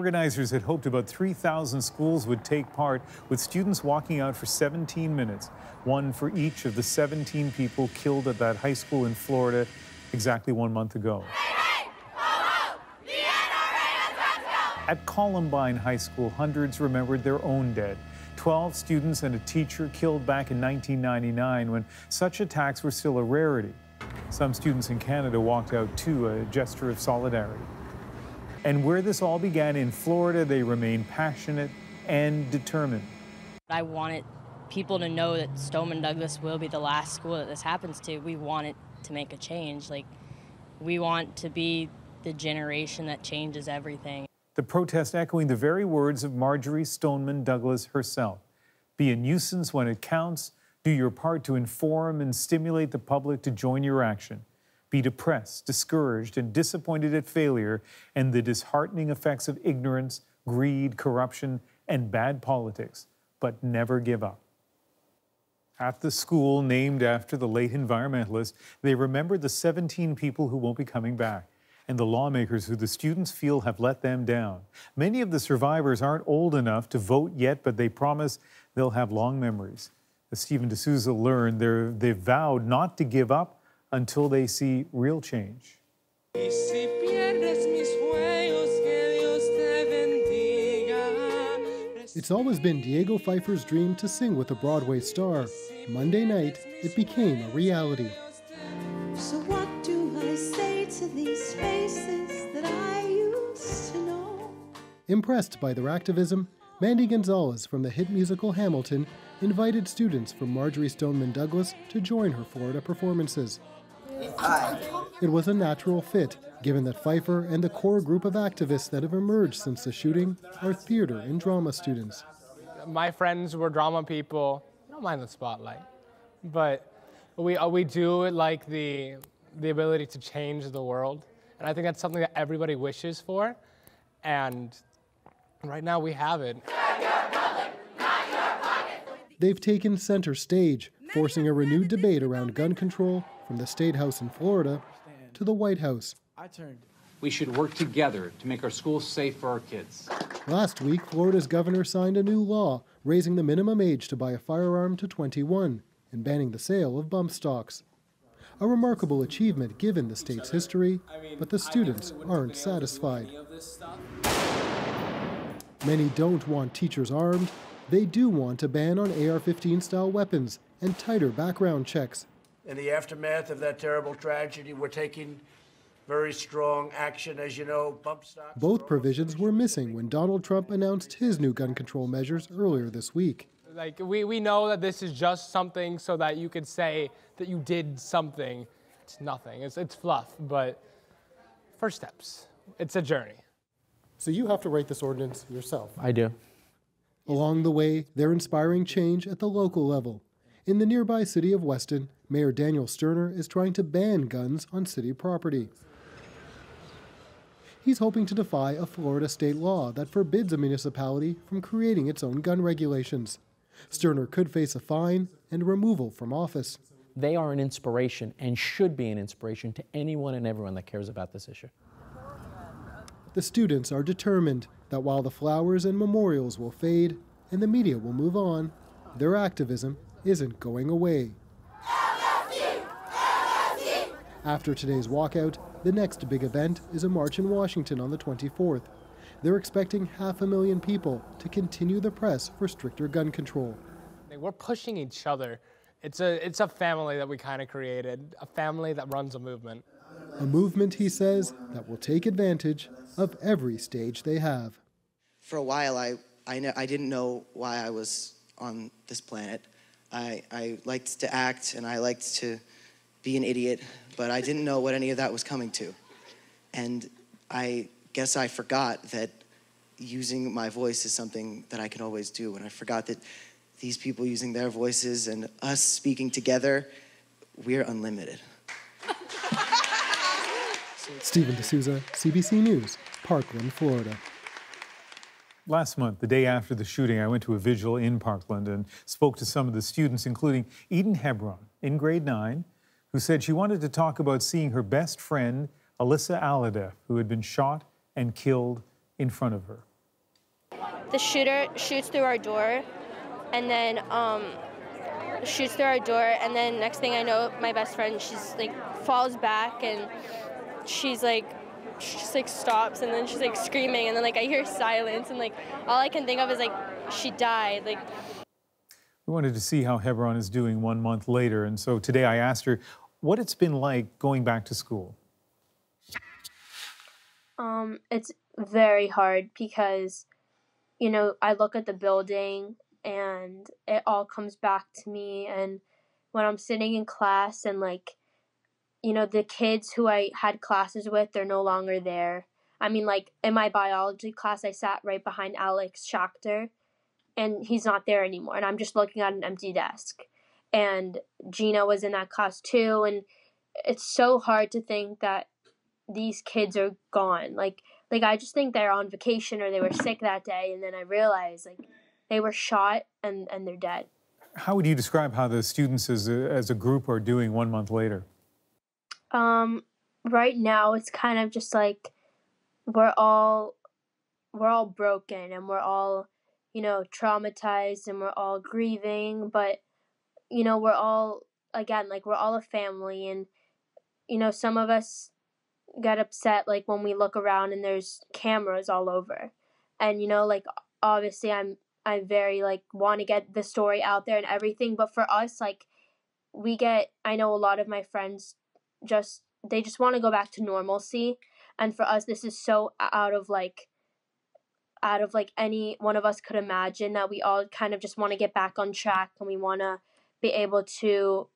organizers had hoped about 3,000 schools would take part, with students walking out for 17 minutes, one for each of the 17 people killed at that high school in Florida exactly 1 month ago. At Columbine High School, hundreds remembered their own dead. 12 students and a teacher killed back in 1999 when such attacks were still a rarity. Some students in Canada walked out too, a gesture of solidarity. And where this all began in Florida, they remain passionate and determined. I wanted people to know that Stoneman Douglas will be the last school that this happens to. We want it to make a change. Like, we want to be the generation that changes everything. The protest echoing the very words of Marjorie Stoneman Douglas herself. Be a nuisance when it counts. Do your part to inform and stimulate the public to join your action. Be depressed, discouraged, and disappointed at failure and the disheartening effects of ignorance, greed, corruption, and bad politics, but never give up. At the school named after the late environmentalist, they remember the 17 people who won't be coming back, and the lawmakers who the students feel have let them down. Many of the survivors aren't old enough to vote yet, but they promise they'll have long memories. As Stephen D'Souza learned, they've vowed not to give up until they see real change. It's always been Diego Pfeiffer's dream to sing with a Broadway star. Monday night, it became a reality. So what do I say to these faces that I used to know? Impressed by their activism, Mandy Gonzalez from the hit musical Hamilton invited students from Marjorie Stoneman Douglas to join her Florida performances. It was a natural fit, given that Pfeiffer and the core group of activists that have emerged since the shooting are theater and drama students. My friends were drama people. I don't mind the spotlight, but we do like the ability to change the world, and I think that's something that everybody wishes for, and right now we have it. They've taken center stage, forcing a renewed debate around gun control from the State House in Florida to the White House. We should work together to make our schools safe for our kids. Last week, Florida's governor signed a new law raising the minimum age to buy a firearm to 21 and banning the sale of bump stocks. A remarkable achievement given the state's history, but the students aren't satisfied. Many don't want teachers armed. They do want a ban on AR-15 style weapons and tighter background checks. In the aftermath of that terrible tragedy, we're taking very strong action. As you know, bump stocks. Both provisions were missing when Donald Trump announced his new gun control measures earlier this week. Like, we know that this is just something so that you could say that you did something. It's nothing. It's fluff, but first steps. It's a journey. So you have to write this ordinance yourself? I do. Along the way, they're inspiring change at the local level. In the nearby city of Weston, Mayor Daniel Sterner is trying to ban guns on city property. He's hoping to defy a Florida state law that forbids a municipality from creating its own gun regulations. Sterner could face a fine and removal from office. They are an inspiration and should be an inspiration to anyone and everyone that cares about this issue. The students are determined that while the flowers and memorials will fade and the media will move on, their activism isn't going away. After today's walkout, the next big event is a march in Washington on the 24th. They're expecting 500,000 people to continue the press for stricter gun control. We're pushing each other. It's a family that we kind of created, a family that runs a movement. A movement, he says, that will take advantage of every stage they have. For a while, I didn't know why I was on this planet. I liked to act and I liked to be an idiot, but I didn't know what any of that was coming to. And I guess I forgot that using my voice is something that I can always do. And I forgot that these people using their voices and us speaking together, we're unlimited. Stephen D'Souza, CBC News, Parkland, Florida. Last month, the day after the shooting, I went to a vigil in Parkland and spoke to some of the students, including Eden Hebron in grade 9, who said she wanted to talk about seeing her best friend, Alyssa Aladef, who had been shot and killed in front of her. the shooter shoots through our door, and then shoots through our door, and then next thing I know, my best friend, she's like falls back, and she's like stops, and then she's like screaming, and then like I hear silence, and like all I can think of is like she died. Like, we wanted to see how Hebron is doing 1 month later, and so today I asked her what it's been like going back to school. It's very hard because, you know, I look at the building and it all comes back to me, and when I'm sitting in class and like, you know, the kids who I had classes with, they're no longer there. I mean, like in my biology class, I sat right behind Alex Schachter, and he's not there anymore, and I'm just looking at an empty desk. And Gina was in that class too, and it's so hard to think that these kids are gone. Like I just think they're on vacation or they were sick that day, and then I realized like they were shot and they're dead. How would you describe how the students as a group are doing 1 month later? Right now it's kind of just like we're all broken, and we're all, you know, traumatized, and we're all grieving, but you know, we're all, again, like we're all a family, and you know, some of us get upset like when we look around and there's cameras all over, and you know, like obviously I very like want to get the story out there and everything, but for us, like I know a lot of my friends they just want to go back to normalcy, and for us this is so out of any one of us could imagine, that we all kind of just want to get back on track, and we want to be able to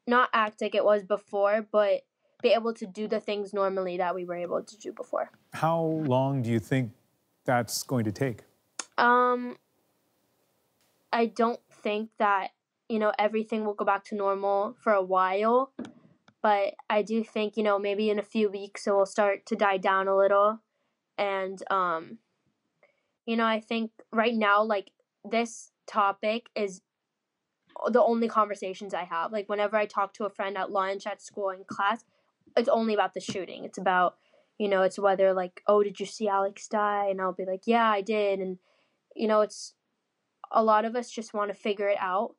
not act like it was before, but be able to do the things normally that we were able to do before. How long do you think that's going to take? I don't think that, you know, everything will go back to normal for a while, but I do think, you know, maybe in a few weeks it will start to die down a little. And, you know, I think right now, like, this topic is the only conversations I have. Like, whenever I talk to a friend at lunch, at school, in class, it's only about the shooting. It's about, you know, it's whether like, oh, did you see Alex die? And I'll be like, yeah, I did. And, you know, it's a lot of us just want to figure it out.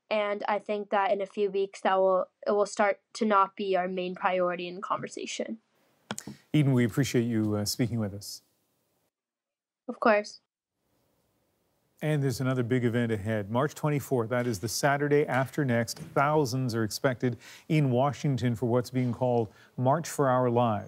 And I think that in a few weeks it will start to not be our main priority in conversation. Eden, we appreciate you speaking with us. Of course. And there's another big event ahead. March 24th, that is the Saturday after next. Thousands are expected in Washington for what's being called March for Our Lives.